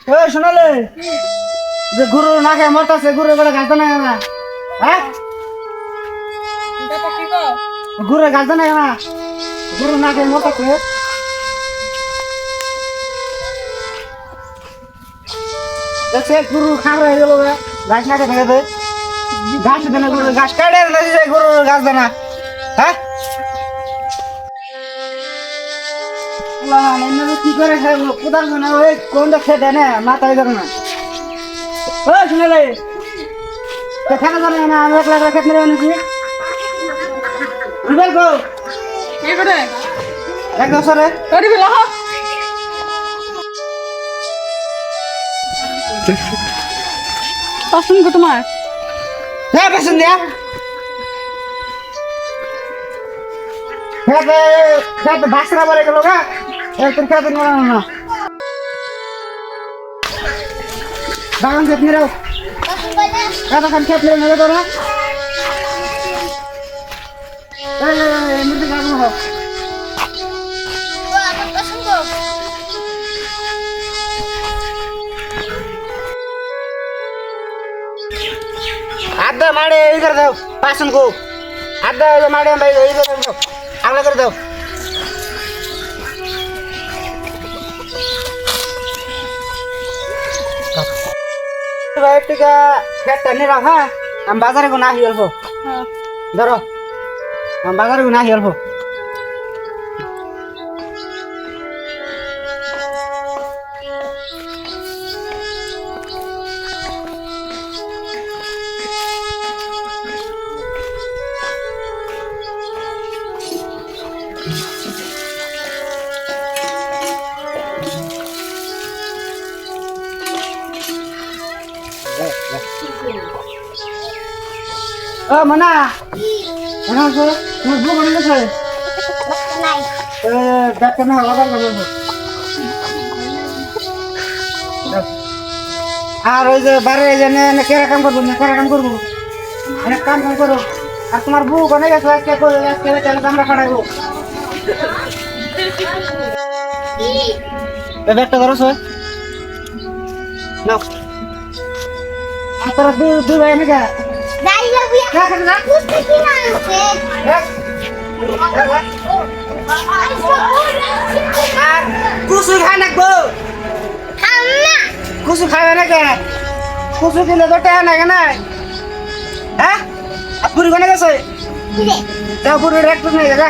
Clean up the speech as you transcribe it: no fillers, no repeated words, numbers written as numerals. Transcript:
এই শোনালে যে গুরু না খেয়ে মরতাছে গুরু বেড়ে গাছ না না হ্যাঁ গুরু গাছ না না গুরু না খেয়ে মরতাছে দেখছে গুরু খাবার হয়ে গেল গাছ না খেয়ে থাকে গাছ দেনা গুরু গাছ কাটে গুরু গাছ দেনা হ্যাঁ কি করে খাবো কোথাও না ওই কোনটা খেতে না মাথায় ধরো না ও শুনলে খেতে জানে না আমি একলা একলা খেতে নেবে নাকি রুবেল গো কি করে একদম সরে করি বিলা পছন্দ কো তোমার হ্যাঁ পছন্দ দিয়া খেতে খেতে ভাসরা বলে গেল গা তোর খেতে না না বাগান খেতে নিরাও কতক্ষণ খেতে নেবে তোরা মুরগি খাবো হোক আদা মাড়ে এই করে দাও পাসন কো আদা মাড়ে ভাই এই করে দাও আগলা করে দাও ভাই টিকা খেতে নিরাও হ্যাঁ আমি বাজারে গো না হিলব হ্যাঁ ধরো আমি বাজারে গো না হিলব ও মনা মনা তো মোর বউ মনে গেছে নাই ডাক্তার না আবার করব আর ওই যে বারে জানে না কেরা কাম করব না কেরা কাম করব অনেক কাম করো আর তোমার বউ কোনে গেছে আজকে কই আজকে চলে আমরা খাড়াইবো এই ব্যাগটা ধরো সে নাও তোরা দুই ভাই নাকি Dai la via. না Tutti finanze. আর কুসু খাই নাকবো Hamma. কুসু খাবে না কে কুসু দিলে তো টেয়া না কেন হ্যাঁ পুরি কোনে গেছে Dire. যাও পুরি একটু নিয়ে যা